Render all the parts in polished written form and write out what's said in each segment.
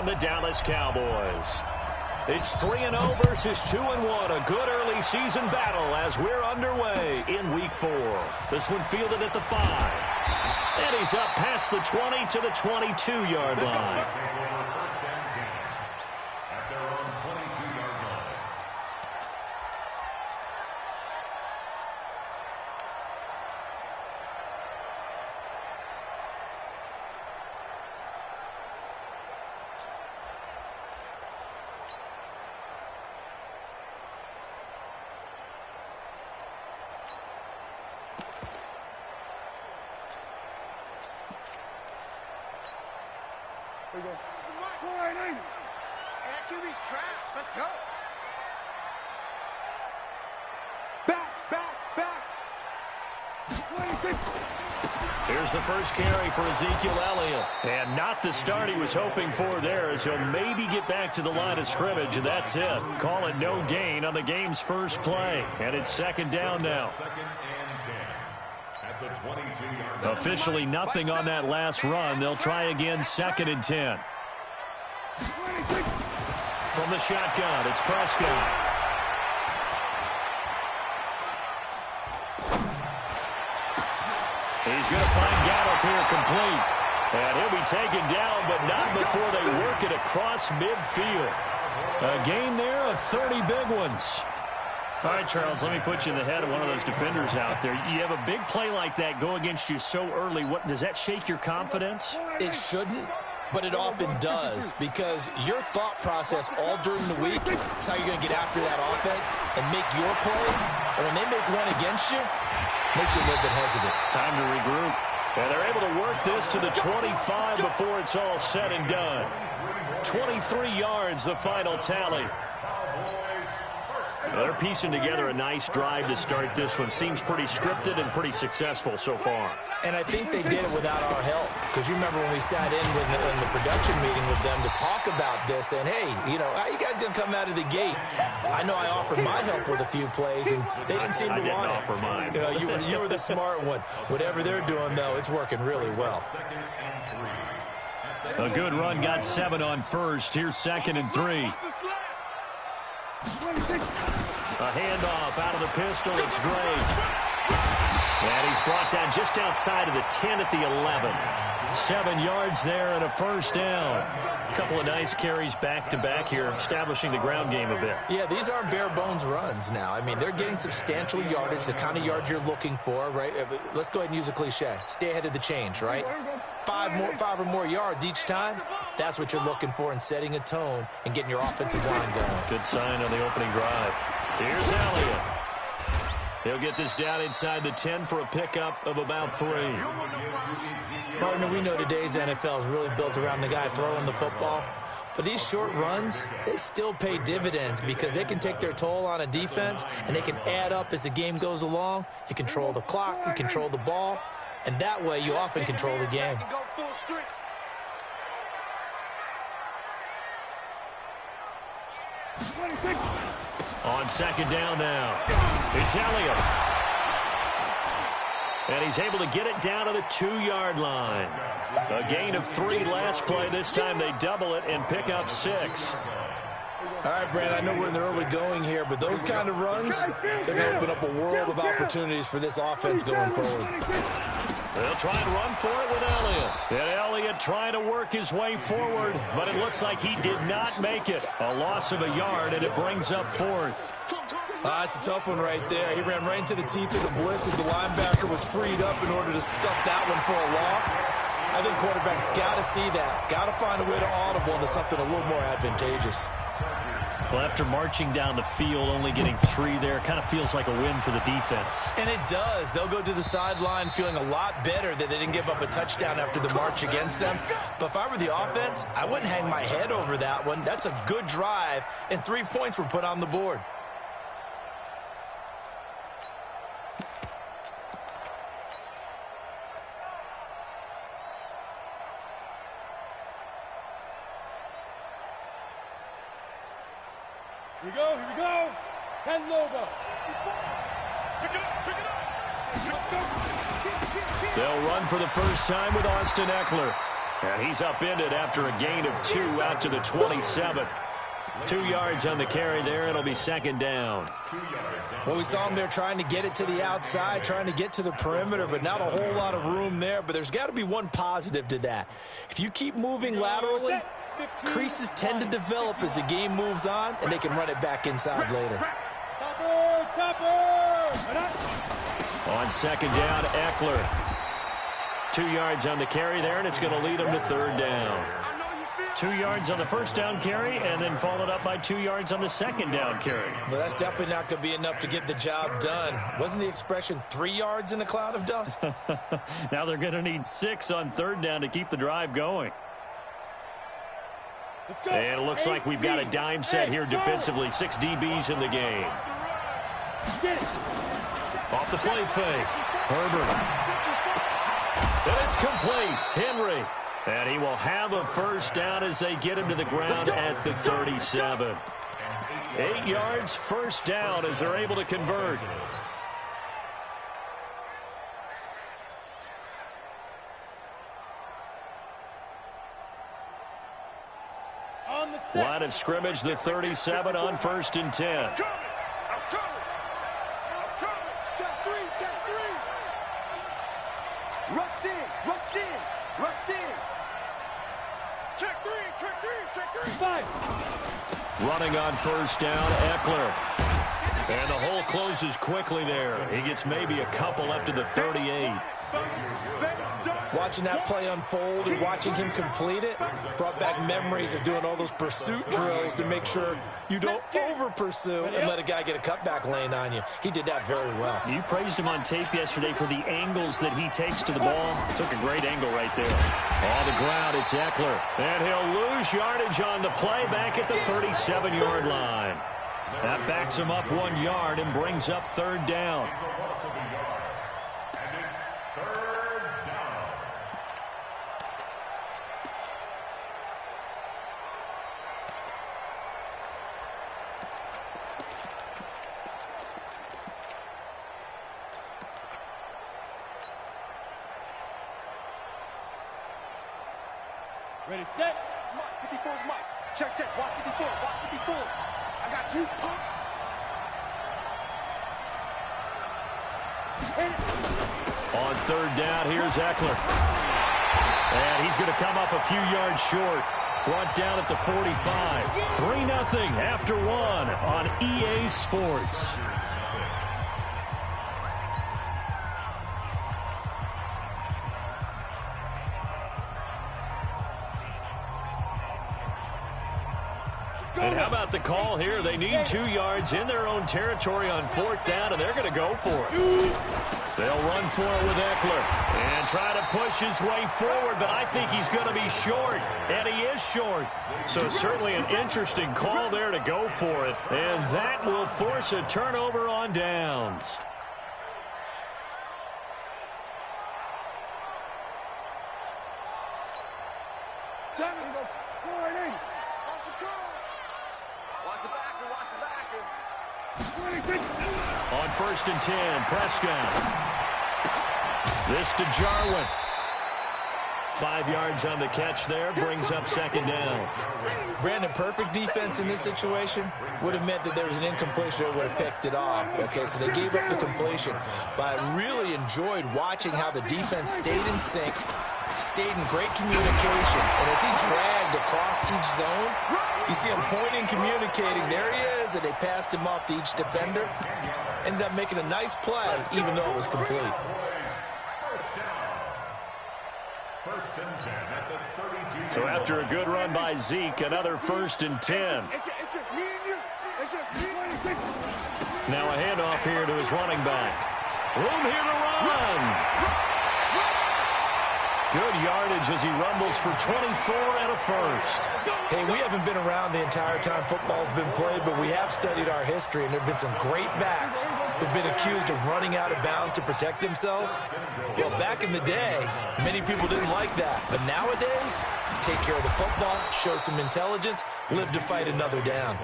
and the Dallas Cowboys. It's 3-0 versus 2-1, a good early season battle as we're underway in Week 4. This one fielded at the 5. And he's up past the 20 to the 22-yard line. Here we go. And QB's traps. Let's go. Back. Here's the first carry for Ezekiel Elliott. And not the start he was hoping for there, as he'll maybe get back to the line of scrimmage, and that's it. Call it no gain on the game's first play. And it's second down now. Officially nothing on that last run. They'll try again, 2nd and 10. From the shotgun, it's Prescott. He's going to find Gallup here complete. And he'll be taken down, but not before they work it across midfield. A gain there of 30 big ones. All right, Charles, let me put you in the head of one of those defenders out there. You have a big play like that go against you so early. What does that shake your confidence? It shouldn't, but it often does, because your thought process all during the week is how you're going to get after that offense and make your plays. And when they make one against you, it makes you a little bit hesitant. Time to regroup. And they're able to work this to the 25 before it's all said and done. 23 yards, the final tally. Well, they're piecing together a nice drive to start this one. Seems pretty scripted and pretty successful so far. And I think they did it without our help. Because you remember when we sat in the production meeting with them to talk about this, and hey, you know, how you guys going to come out of the gate? I know I offered my help with a few plays, and they didn't seem to want it. I didn't offer mine. You were the smart one. Whatever they're doing, though, it's working really well. A good run, got 7 on first. Here's 2nd and 3. A handoff out of the pistol. It's Drake. And he's brought down just outside of the 10 at the 11. 7 yards there and a first down. A couple of nice carries back-to-back here, establishing the ground game a bit. Yeah, these aren't bare-bones runs now. I mean, they're getting substantial yardage, the kind of yards you're looking for, right? Let's go ahead and use a cliche. Stay ahead of the change, right? 5 or more yards each time. That's what you're looking for in setting a tone and getting your offensive line going. Good sign on the opening drive. Here's Elliott. He'll get this down inside the 10 for a pickup of about 3. Partner, we know today's NFL is really built around the guy throwing the football. But these short runs, they still pay dividends because they can take their toll on a defense, and they can add up as the game goes along. You control the clock, you control the ball, and that way you often control the game. On 2nd down now, it's Elliott. And he's able to get it down to the 2-yard line. A gain of 3 last play. This time they double it and pick up 6. All right, Brad, I know we're in the early going here, but those kind of runs, they're going to open up a world of opportunities for this offense going forward. They'll try and run for it with Elliott. And Elliott trying to work his way forward, but it looks like he did not make it. A loss of a yard, and it brings up 4th. That's a tough one right there. He ran right into the teeth of the blitz as the linebacker was freed up in order to stuff that one for a loss. I think quarterbacks got to see that. Got to find a way to audible into something a little more advantageous. Well, after marching down the field, only getting 3 there, kind of feels like a win for the defense. And it does. They'll go to the sideline feeling a lot better that they didn't give up a touchdown after the march against them. But if I were the offense, I wouldn't hang my head over that one. That's a good drive, and 3 points were put on the board. Here we go. 10 logo. They'll run for the first time with Austin Eckler. And he's upended after a gain of 2 out to the 27. 2 yards on the carry there. It'll be second down. Well, we saw him there trying to get it to the outside, trying to get to the perimeter, but not a whole lot of room there. But there's got to be one positive to that. If you keep moving laterally, creases tend to develop as the game moves on, and they can run it back inside later. On second down, Eckler. 2 yards on the carry there, and it's going to lead him to third down. 2 yards on the first down carry, and then followed up by 2 yards on the second down carry. Well, that's definitely not going to be enough to get the job done. Wasn't the expression 3 yards in a cloud of dust? Now they're going to need 6 on third down to keep the drive going. And it looks like we've got a dime set here defensively. 6 DBs in the game. Off the play fake. Herbert. And it's complete. Henry. And he will have a first down as they get him to the ground at the 37. 8 yards, first down as they're able to convert. Line of scrimmage, the 37 on 1st and 10. Running on first down, Eckler. And the hole closes quickly there. He gets maybe a couple up to the 38. Watching that play unfold and watching him complete it brought back memories of doing all those pursuit drills to make sure you don't over-pursue and let a guy get a cutback lane on you. He did that very well. You praised him on tape yesterday for the angles that he takes to the ball. Took a great angle right there. On the ground, it's Eckler. And he'll lose yardage on the play back at the 37-yard line. That backs him up 1 yard and brings up third down. Ready, set. Mike, 54 is Mike. Check, check. Watch 54. Watch 54. I got you. On third down, here's Eckler. And he's going to come up a few yards short. Brought down at the 45. 3-0 after 1 on EA Sports. And how about the call here? They need 2 yards in their own territory on 4th down, and they're going to go for it. They'll run for it with Eckler and try to push his way forward, but I think he's going to be short, and he is short. So certainly an interesting call there to go for it, and that will force a turnover on downs. On 1st and 10, Prescott. This to Jarwin. 5 yards on the catch there, brings up second down. Brandon, perfect defense in this situation would have meant that there was an incompletion that would have picked it off. Okay, so they gave up the completion. But I really enjoyed watching how the defense stayed in sync, stayed in great communication. And as he dragged across each zone, you see him pointing, communicating. There he is, and they passed him off to each defender. Ended up making a nice play, even though it was complete. So after a good run by Zeke, another 1st and 10. It's just me and you. It's just me. Now a handoff here to his running back. Room here to run. Good yardage as he rumbles for 24 and a first. Hey, we haven't been around the entire time football's been played, but we have studied our history, and there have been some great backs who've been accused of running out of bounds to protect themselves. Well, back in the day, many people didn't like that. But nowadays, take care of the football, show some intelligence, live to fight another down.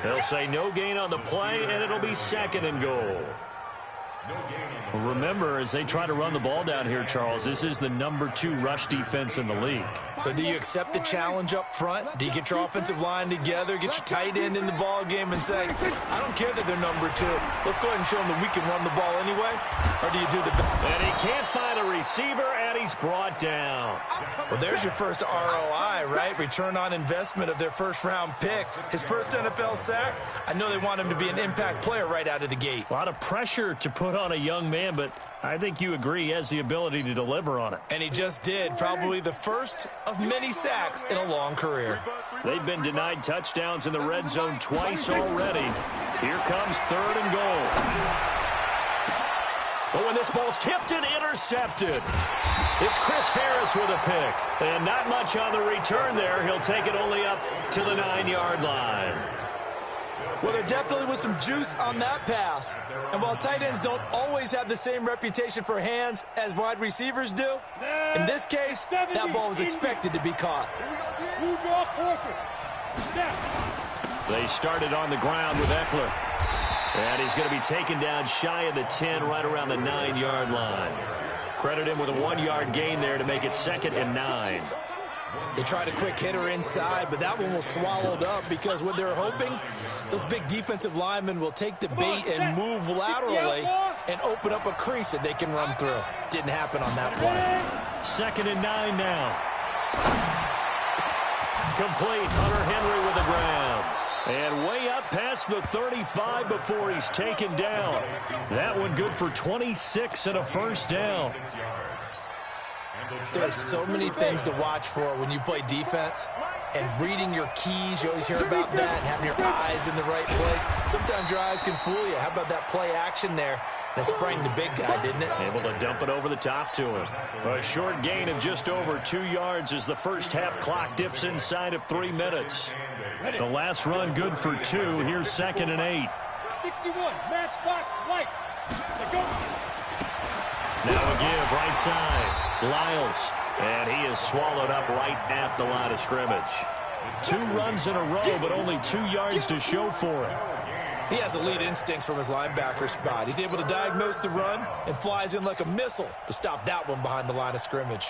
They'll say no gain on the play, and it'll be 2nd and goal. Remember, as they try to run the ball down here, Charles, this is the #2 rush defense in the league. So do you accept the challenge up front? Do you get your offensive line together, get your tight end in the ball game and say, I don't care that they're #2. Let's go ahead and show them that we can run the ball anyway? Or do you do the... And he can't find a receiver, and he's brought down. Well, there's your first ROI, right? Return on investment of their first-round pick. His first NFL sack. I know they want him to be an impact player right out of the gate. A lot of pressure to put on a young man, but I think you agree he has the ability to deliver on it. And he just did. Probably the first of many sacks in a long career. They've been denied touchdowns in the red zone twice already. Here comes 3rd and goal. But when this ball's tipped and intercepted, it's Chris Harris with a pick. And not much on the return there. He'll take it only up to the 9-yard line. Well, there definitely was some juice on that pass. And while tight ends don't always have the same reputation for hands as wide receivers do, in this case, that ball was expected to be caught. They started on the ground with Eckler. And he's going to be taken down shy of the 10, right around the 9-yard line. Credit him with a 1-yard gain there to make it 2nd and 9. They tried a quick hitter inside, but that one was swallowed up because what they're hoping, those big defensive linemen will take the bait and move laterally and open up a crease that they can run through. Didn't happen on that play. 2nd and 9 now. Complete. Hunter Henry with the ground. And way up past the 35 before he's taken down. That one good for 26 and a first down. There are so many things to watch for when you play defense. And reading your keys, you always hear about that, and having your eyes in the right place. Sometimes your eyes can fool you. How about that play action there? That sprang the big guy, didn't it? Able to dump it over the top to him. A short gain of just over 2 yards as the first half clock dips inside of 3 minutes. The last run good for 2. Here's 2nd and 8. 61, matchbox, white. Now a give, right side. Lyles. And he is swallowed up right at the line of scrimmage. 2 runs in a row, but only 2 yards to show for it. He has elite instincts from his linebacker spot. He's able to diagnose the run and flies in like a missile to stop that one behind the line of scrimmage.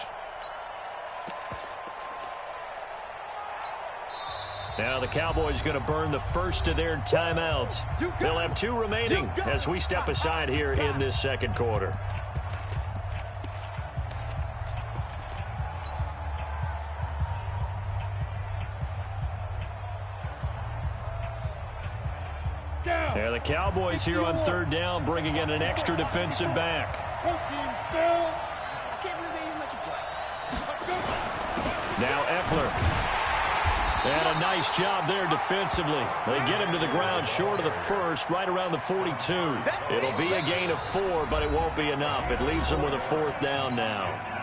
Now the Cowboys going to burn the first of their timeouts. They'll have 2 remaining as we step aside here in this second quarter. There the Cowboys here on 3rd down, bringing in an extra defensive back. Now Eckler. And a nice job there defensively. They get him to the ground short of the first, right around the 42. It'll be a gain of 4, but it won't be enough. It leaves them with a 4th down now.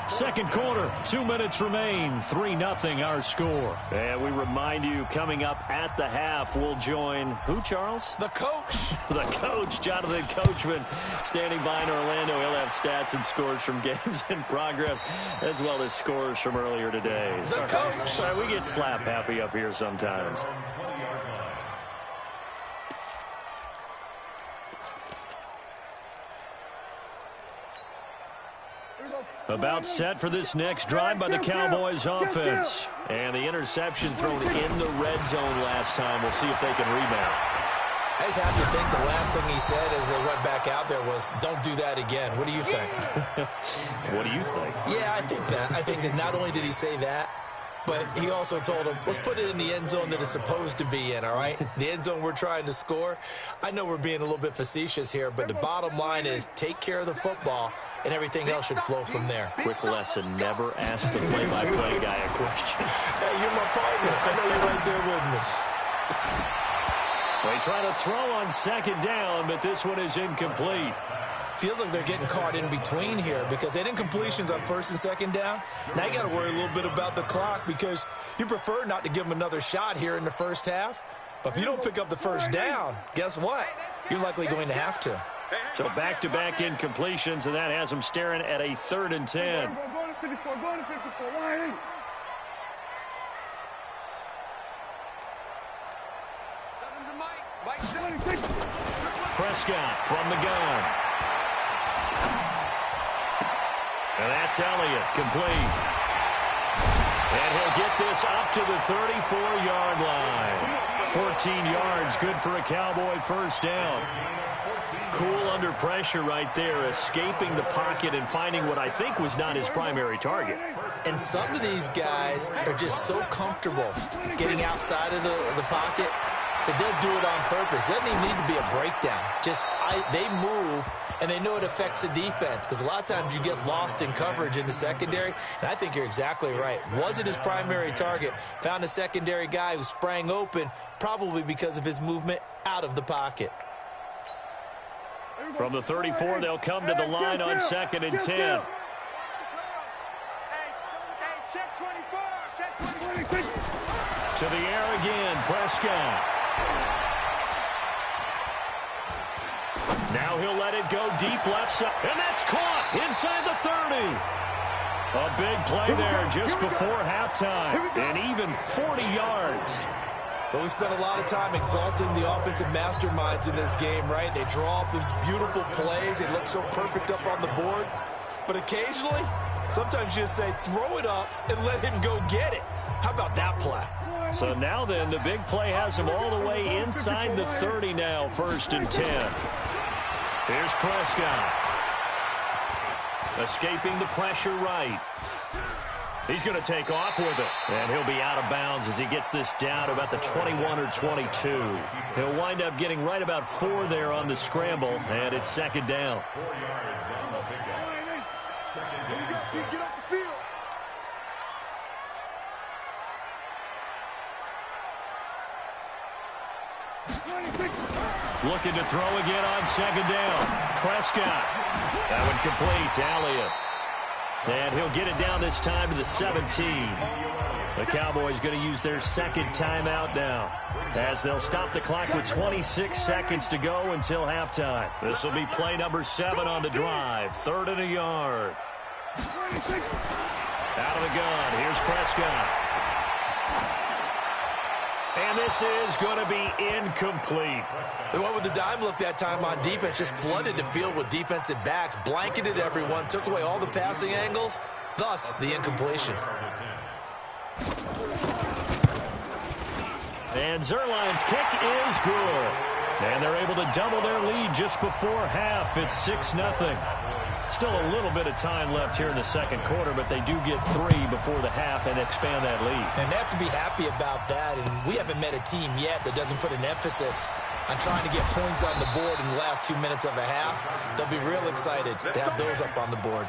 Second quarter, 2 minutes remain, 3-0 our score. And we remind you, coming up at the half, we'll join who, Charles? The coach. The coach, Jonathan Coachman, standing by in Orlando. He'll have stats and scores from games in progress, as well as scores from earlier today. The coach. Sorry, we get slap happy up here sometimes. About set for this next drive by the Cowboys offense. And the interception thrown in the red zone last time. We'll see if they can rebound. I just have to think the last thing he said as they went back out there was, don't do that again. What do you think? What do you think? Yeah, I think that. I think that not only did he say that, but he also told him, let's put it in the end zone that it's supposed to be in, all right? The end zone we're trying to score. I know we're being a little bit facetious here, but the bottom line is take care of the football, and everything else should flow from there. Quick lesson, never ask the play-by-play guy a question. Hey, you're my partner. I know you're right there with me. They try to throw on 2nd down, but this one is incomplete. Feels like they're getting caught in between here because they didn't completions on 1st and 2nd down. Now you got to worry a little bit about the clock because you prefer not to give them another shot here in the first half. But if you don't pick up the first down, guess what? You're likely going to have to. So back-to-back incompletions, and that has them staring at a 3rd and 10. Prescott from the gun. And that's Elliott, complete. And he'll get this up to the 34-yard line. 14 yards, good for a Cowboy first down. Cool under pressure right there, escaping the pocket and finding what I think was not his primary target. And some of these guys are just so comfortable getting outside of the pocket that they'll do it on purpose. It doesn't even need to be a breakdown. They move, and they know it affects the defense because a lot of times you get lost in coverage in the secondary, and I think you're exactly right. Wasn't his primary target. Found a secondary guy who sprang open, probably because of his movement out of the pocket. From the 34, they'll come to the line on 2nd and 10. To the air again, Prescott. Now he'll let it go deep left side, and that's caught inside the 30. A big play there just before halftime, and even 40 yards. But we spent a lot of time exalting the offensive masterminds in this game, right? They draw up these beautiful plays. They look so perfect up on the board. But occasionally, sometimes you just say, throw it up and let him go get it. How about that play? So now then, the big play has him all the way inside the 30 now, 1st and 10. Here's Prescott. Escaping the pressure right. He's going to take off with it. And he'll be out of bounds as he gets this down about the 21 or 22. He'll wind up getting right about 4 there on the scramble, and it's 2nd down. 4 yards on the pickup. Get off the field. Looking to throw again on 2nd down. Prescott. That one complete to Elliott. And he'll get it down this time to the 17. The Cowboys going to use their 2nd timeout now, as they'll stop the clock with 26 seconds to go until halftime. This will be play number 7 on the drive. 3rd and a yard. Out of the gun. Here's Prescott. And this is going to be incomplete. They went with the dime look that time on defense, just flooded the field with defensive backs, blanketed everyone, took away all the passing angles, thus the incompletion. And Zerline's kick is good. And they're able to double their lead just before half. It's 6-0. Still a little bit of time left here in the 2nd quarter, but they do get 3 before the half and expand that lead. And they have to be happy about that. And we haven't met a team yet that doesn't put an emphasis on trying to get points on the board in the last 2 minutes of a half. They'll be real excited to have those up on the board.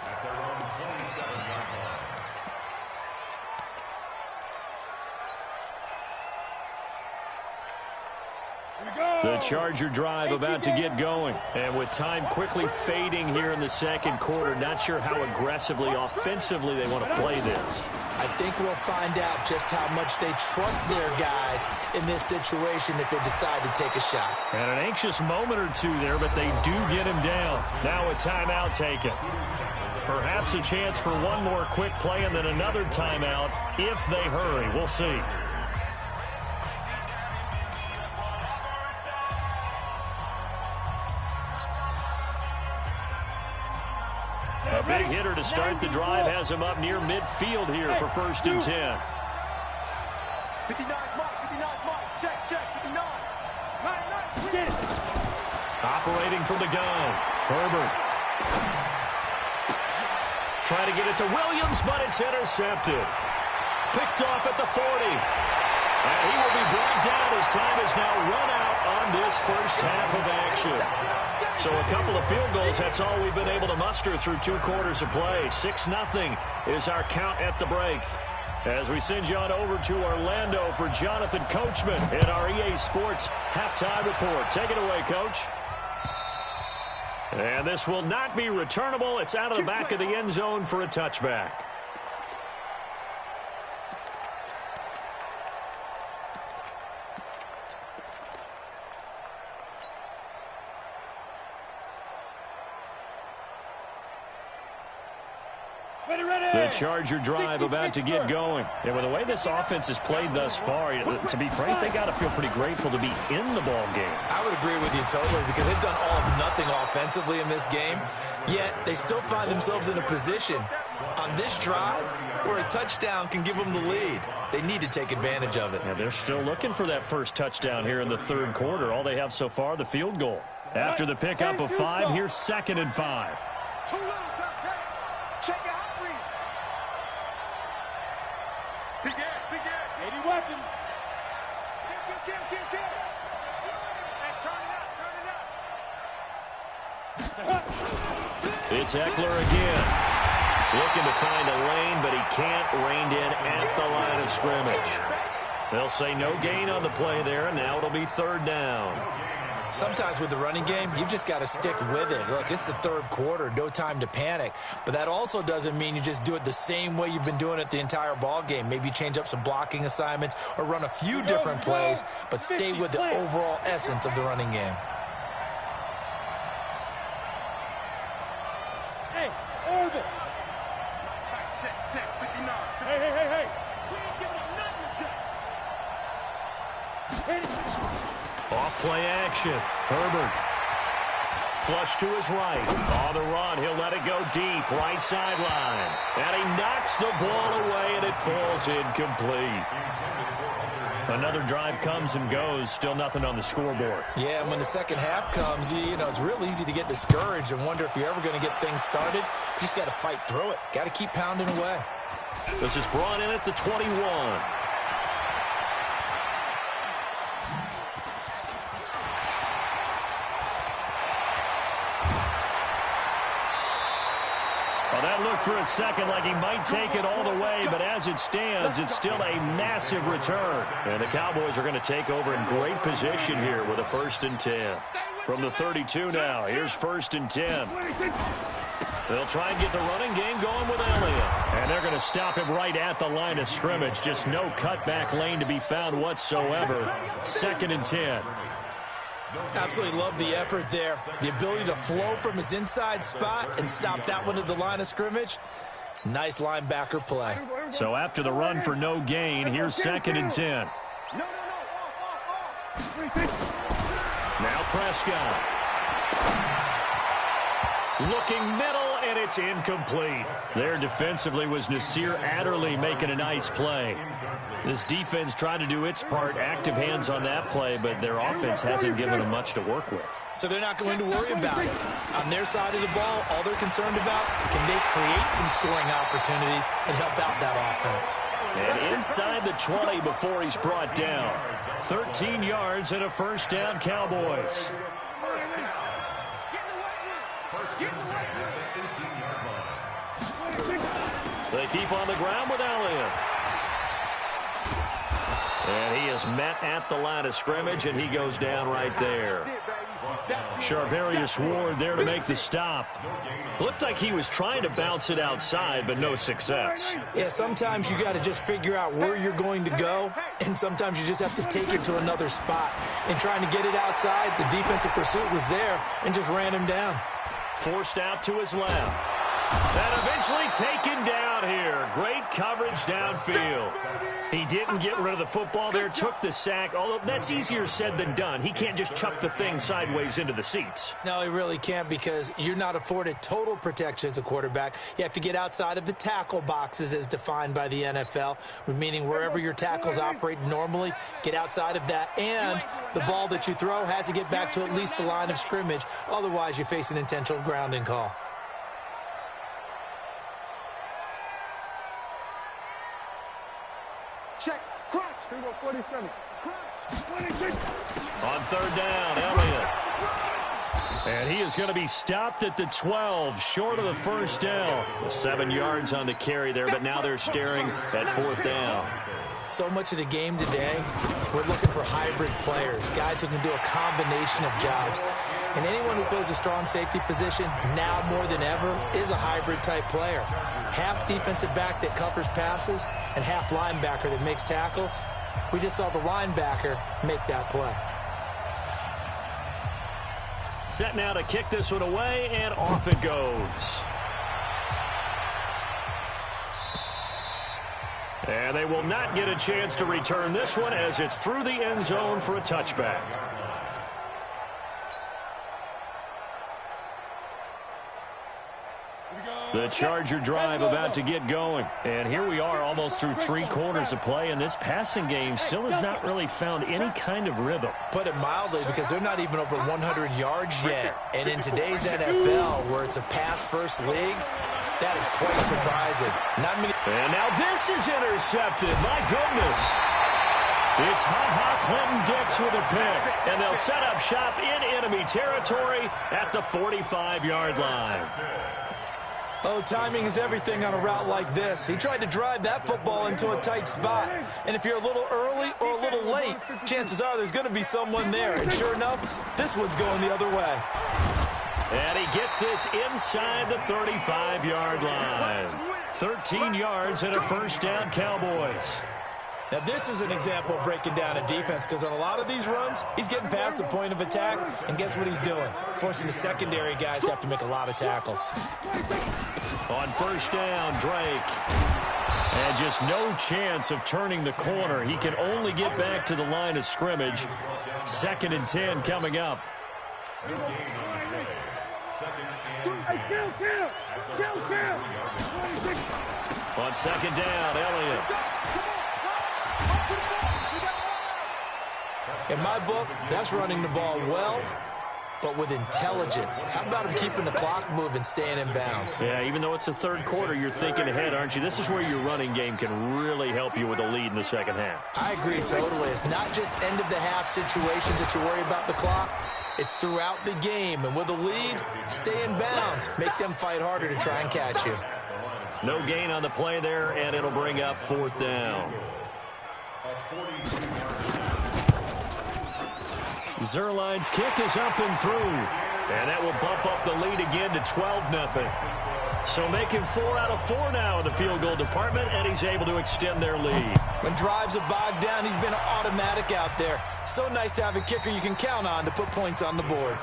The Charger drive about to get going. And with time quickly fading here in the 2nd quarter, not sure how aggressively, offensively they want to play this. I think we'll find out just how much they trust their guys in this situation if they decide to take a shot. And an anxious moment or 2 there, but they do get him down. Now a timeout taken. Perhaps a chance for one more quick play and then another timeout if they hurry. We'll see. A big hitter to start the drive has him up near midfield here for 1st and 10. 59 mark, 59 mark. Check, 59. 9, Operating from the gun. Herbert. Trying to get it to Williams, but it's intercepted. Picked off at the 40. And he will be brought down as time is now run out on this first half of action. So a couple of field goals, that's all we've been able to muster through 2 quarters of play. 6-0 is our count at the break. As we send you on over to Orlando for Jonathan Coachman in our EA Sports halftime report. Take it away, Coach. And this will not be returnable. It's out of the back of the end zone for a touchback. The Charger drive about to get going. And with the way this offense has played thus far, to be frank, they got to feel pretty grateful to be in the ball game. I would agree with you totally because they've done all of nothing offensively in this game, yet they still find themselves in a position on this drive where a touchdown can give them the lead. They need to take advantage of it. Yeah, they're still looking for that first touchdown here in the third quarter. All they have so far, the field goal. After the pickup of 5, here's 2nd and 5. Check your hot read. Begin. 80 weapons. Kill. Hey, turn it up. It's Eckler again. Looking to find a lane, but he can't. Reined in at the line of scrimmage. They'll say no gain on the play there, and now it'll be 3rd down. Sometimes with the running game, you've just got to stick with it. Look, it's the third quarter, no time to panic. But that also doesn't mean you just do it the same way you've been doing it the entire ball game. Maybe change up some blocking assignments or run a few different plays, but stay with the overall essence of the running game. Hey, Irvin. Check, 59. Hey. We ain't giving up nothing today. Off-play action. Herbert. Flush to his right. On the run, he'll let it go deep. Right sideline. And he knocks the ball away, and it falls incomplete. Another drive comes and goes. Still nothing on the scoreboard. Yeah, and when the second half comes, you know, it's real easy to get discouraged and wonder if you're ever going to get things started. You just got to fight through it. Got to keep pounding away. This is brought in at the 21. That looked for a second like he might take it all the way, but as it stands, it's still a massive return. And the Cowboys are going to take over in great position here with a 1st and 10. From the 32 now, here's 1st and 10. They'll try and get the running game going with Elliott. And they're going to stop him right at the line of scrimmage. Just no cutback lane to be found whatsoever. 2nd and 10. Absolutely love the effort there. The ability to flow from his inside spot and stop that one at the line of scrimmage. Nice linebacker play. So after the run for no gain, here's 2nd and 10. Now Prescott. Looking middle, and it's incomplete. There defensively was Nasir Adderley making a nice play. This defense tried to do its part, active hands on that play, but their offense hasn't given them much to work with. So they're not going to worry about it. On their side of the ball, all they're concerned about, can they create some scoring opportunities and help out that offense? And inside the 20 before he's brought down. 13 yards and a 1st down, Cowboys. They keep on the ground with Elliott. And he is met at the line of scrimmage, and he goes down right there. Charvarius Ward there to make the stop. Looked like he was trying to bounce it outside, but no success. Yeah, sometimes you got to just figure out where you're going to go, and sometimes you just have to take it to another spot. And trying to get it outside, the defensive pursuit was there and just ran him down. Forced out to his left. And eventually taken down here. Great coverage downfield. He didn't get rid of the football there, took the sack, although that's easier said than done. He can't just chuck the thing sideways into the seats. No, he really can't because you're not afforded total protection as a quarterback. You have to get outside of the tackle boxes as defined by the NFL, meaning wherever your tackles operate normally, get outside of that, and the ball that you throw has to get back to at least the line of scrimmage. Otherwise, you face an intentional grounding call. Check. Crunch. Here we go, 47. Crunch. 26. On 3rd down, Elliott. And he is going to be stopped at the 12, short of the 1st down. 7 yards on the carry there, but now they're staring at 4th down. So much of the game today, we're looking for hybrid players, guys who can do a combination of jobs. And anyone who plays a strong safety position, now more than ever, is a hybrid-type player. Half defensive back that covers passes and half linebacker that makes tackles. We just saw the linebacker make that play. Set now to kick this one away, and off it goes. And they will not get a chance to return this one as it's through the end zone for a touchback. The Charger drive about to get going. And here we are almost through 3 quarters of play, and this passing game still has not really found any kind of rhythm. Put it mildly, because they're not even over 100 yards yet. And in today's NFL, where it's a pass-first league, that is quite surprising. Not many. And now this is intercepted. My goodness. It's Ha-Ha Clinton-Dix with a pick. And they'll set up shop in enemy territory at the 45-yard line. Oh, timing is everything on a route like this. He tried to drive that football into a tight spot. And if you're a little early or a little late, chances are there's going to be someone there. And sure enough, this one's going the other way. And he gets this inside the 35-yard line. 13 yards and a first down, Cowboys. Now, this is an example of breaking down a defense, because on a lot of these runs, he's getting past the point of attack, and guess what he's doing? Forcing the secondary guys to have to make a lot of tackles. On first down, Drake. And just no chance of turning the corner. He can only get back to the line of scrimmage. 2nd and 10 coming up. On 2nd down, Elliott. In my book, that's running the ball well, but with intelligence. How about him keeping the clock moving, staying in bounds? Yeah, even though it's the 3rd quarter, you're thinking ahead, aren't you? This is where your running game can really help you with a lead in the 2nd half. I agree totally. It's not just end-of-the-half situations that you worry about the clock. It's throughout the game. And with a lead, stay in bounds. Make them fight harder to try and catch you. No gain on the play there, and it'll bring up 4th down. Zerline's kick is up and through. And that will bump up the lead again to 12-0. So making 4 out of 4 now in the field goal department, and he's able to extend their lead. When drives are bogged down, he's been automatic out there. So nice to have a kicker you can count on to put points on the board.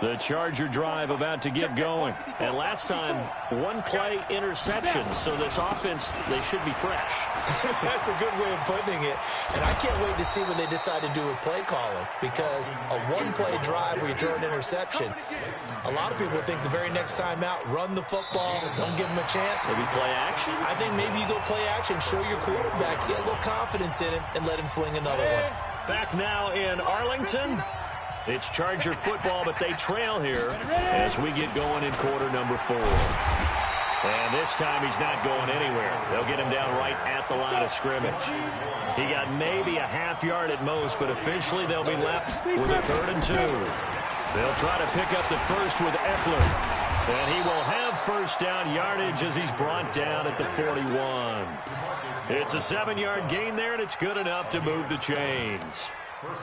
The Charger drive about to get going. And last time, 1-play interception. So this offense, they should be fresh. That's a good way of putting it. And I can't wait to see what they decide to do with play calling. Because a 1-play drive where you throw an interception, a lot of people think the very next time out, run the football, don't give him a chance. Maybe play action? I think maybe you go play action, show your quarterback, get a little confidence in him, and let him fling another one. Back now in Arlington. It's Charger football, but they trail here as we get going in quarter number 4. And this time he's not going anywhere. They'll get him down right at the line of scrimmage. He got maybe a half yard at most, but officially they'll be left with a 3rd and 2. They'll try to pick up the first with Eckler. And he will have first down yardage as he's brought down at the 41. It's a 7-yard gain there, and it's good enough to move the chains.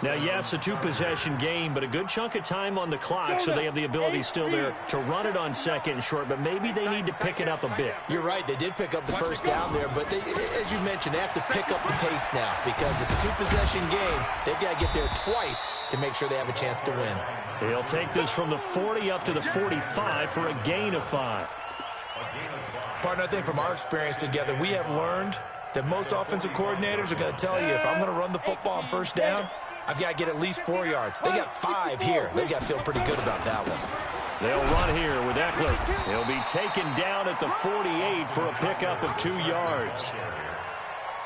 Now, yes, a 2-possession game, but a good chunk of time on the clock, so they have the ability still there to run it on 2nd and short, but maybe they need to pick it up a bit. You're right. They did pick up the first down there, but they, as you mentioned, they have to pick up the pace now because it's a 2-possession game. They've got to get there twice to make sure they have a chance to win. He'll take this from the 40 up to the 45 for a gain of 5. Partner, I think from our experience together, we have learned that most offensive coordinators are going to tell you, if I'm going to run the football on first down, I've got to get at least 4 yards. They got 5 here. They've got to feel pretty good about that one. They'll run here with Eckler. He'll be taken down at the 48 for a pickup of 2 yards.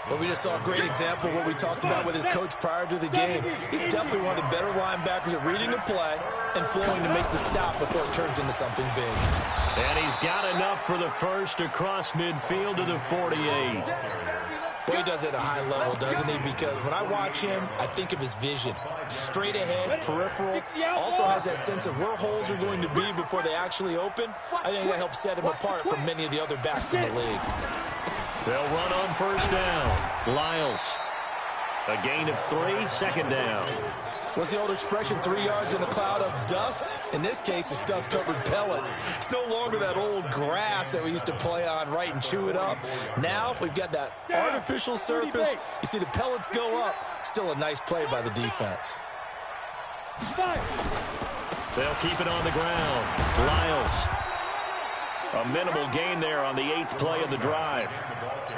Well, we just saw a great example of what we talked about with his coach prior to the game. He's definitely one of the better linebackers at reading the play and flowing to make the stop before it turns into something big. And he's got enough for the first across midfield to the 48. Boy, he does it at a high level, doesn't he? Because when I watch him, I think of his vision. Straight ahead, peripheral. Also has that sense of where holes are going to be before they actually open. I think that helps set him apart from many of the other backs in the league. They'll run on first down. Lyles. A gain of 3, 2nd down. What's the old expression, 3 yards in a cloud of dust? In this case, it's dust-covered pellets. It's no longer that old grass that we used to play on, right, and chew it up. Now we've got that artificial surface. You see the pellets go up. Still a nice play by the defense. They'll keep it on the ground. Lyles. A minimal gain there on the 8th play of the drive.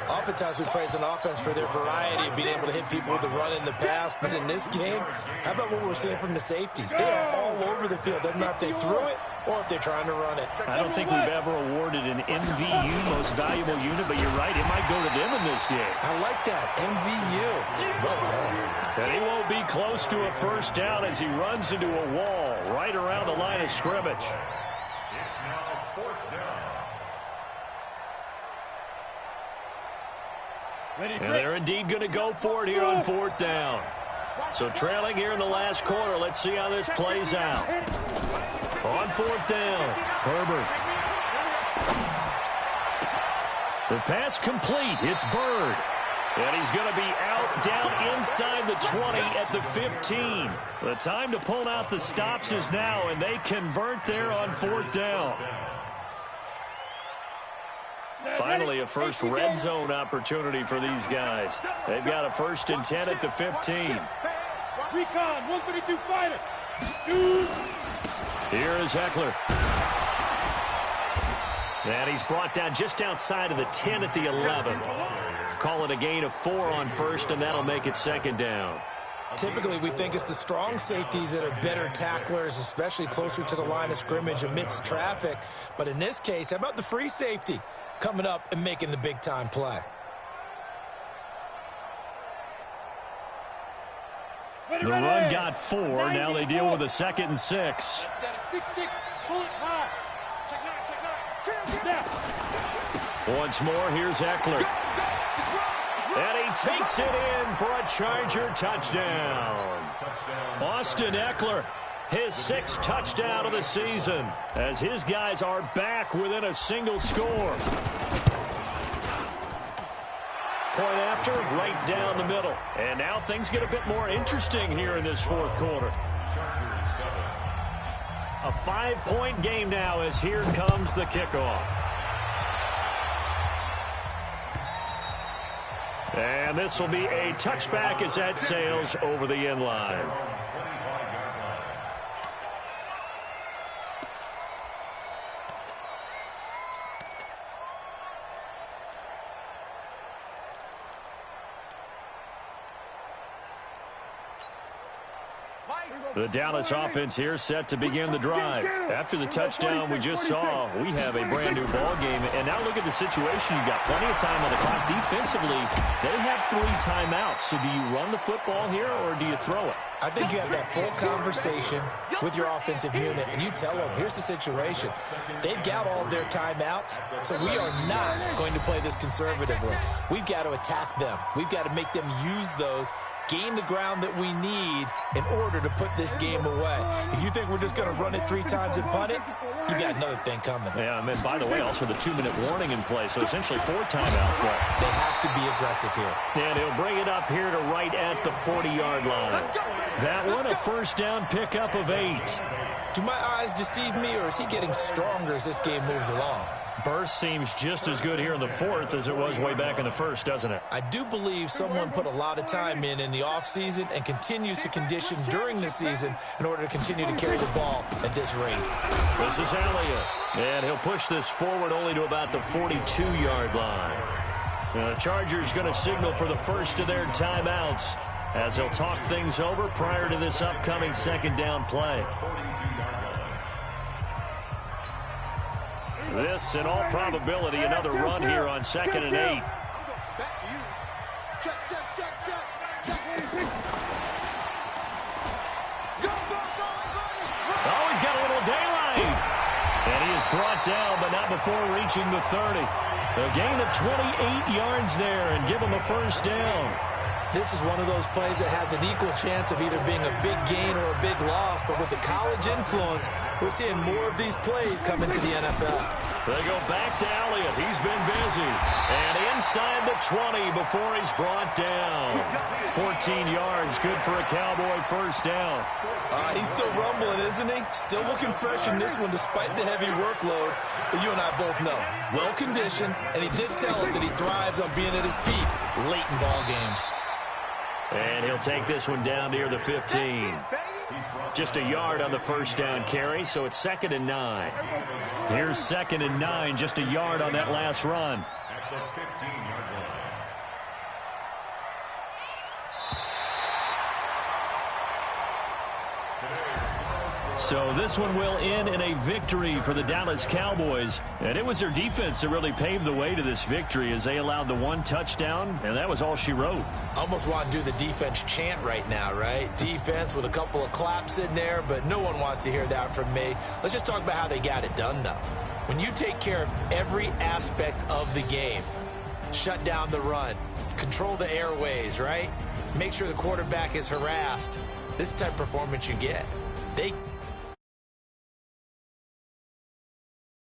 Oftentimes we praise an offense for their variety of being able to hit people with the run in the pass. But in this game, how about what we're seeing from the safeties? They are all over the field. Doesn't matter if they threw it or if they're trying to run it. I don't think we've ever awarded an MVU, most valuable unit, but you're right, it might go to them in this game. I like that, MVU. Well done. And he won't be close to a first down as he runs into a wall right around the line of scrimmage. And they're indeed going to go for it here on 4th down. So trailing here in the last quarter. Let's see how this plays out. On 4th down, Herbert. The pass complete. It's Bird. And he's going to be out down inside the 20 at the 15. The time to pull out the stops is now, and they convert there on 4th down. Finally, a first red zone opportunity for these guys. They've got a 1st and 10 at the 15. Recon, 132 fighter. Shoot. Here is Eckler. And he's brought down just outside of the 10 at the 11. Call it a gain of 4 on 1st, and that'll make it 2nd down. Typically, we think it's the strong safeties that are better tacklers, especially closer to the line of scrimmage amidst traffic. But in this case, how about the free safety coming up and making the big-time play? The run got 4. Now they deal with a 2nd and 6. 6-6, pull it high. Check 9. Once more, here's Eckler. And he takes it in for a Charger touchdown. Austin Eckler, his 6th touchdown of the season, as his guys are back within a single score. Point after, right down the middle. And now things get a bit more interesting here in this 4th quarter. A 5-point game now as here comes the kickoff. And this will be a touchback as that sails over the end line. The Dallas offense here set to begin the drive. After the touchdown we just saw, we have a brand new ball game. And now look at the situation. You've got plenty of time on the clock. Defensively, they have 3 timeouts. So do you run the football here or do you throw it? I think you have that full conversation with your offensive unit, and you tell them, here's the situation. They've got all their timeouts, so we are not going to play this conservatively. We've got to attack them. We've got to make them use those, gain the ground that we need in order to put this game away. If you think we're just going to run it 3 times and punt it, you got another thing coming. Yeah, and by the way, also the 2-minute warning in play, so essentially 4 timeouts left. They have to be aggressive here. And he'll bring it up here to right at the 40-yard line. That one, a first down pickup of 8. Do my eyes deceive me, or is he getting stronger as this game moves along? Burst seems just as good here in the 4th as it was way back in the 1st, doesn't it? I do believe someone put a lot of time in the offseason and continues to condition during the season in order to continue to carry the ball at this rate. This is Elliott, and he'll push this forward only to about the 42-yard line. The Chargers going to signal for the first of their timeouts as they'll talk things over prior to this upcoming 2nd down play. This, in all probability, another run here on 2nd and 8. Oh, he's got a little daylight. And he is brought down, but not before reaching the 30. A gain of 28 yards there and give him a first down. This is one of those plays that has an equal chance of either being a big gain or a big loss, but with the college influence, we're seeing more of these plays come into the NFL. They go back to Elliott. He's been busy. And inside the 20 before he's brought down. 14 yards, good for a Cowboy first down. He's still rumbling, isn't he? Still looking fresh in this one despite the heavy workload. But you and I both know, well-conditioned, and he did tell us that he thrives on being at his peak late in ball games. And he'll take this one down near the 15. Just a yard on the first down carry, so it's 2nd and 9. Here's 2nd and 9, just a yard on that last run. At the 15-yard line. So this one will end in a victory for the Dallas Cowboys. And it was their defense that really paved the way to this victory as they allowed the 1 touchdown, and that was all she wrote. Almost want to do the defense chant right now, right? Defense with a couple of claps in there, but no one wants to hear that from me. Let's just talk about how they got it done, though. When you take care of every aspect of the game, shut down the run, control the airways, right? Make sure the quarterback is harassed. This type of performance you get. They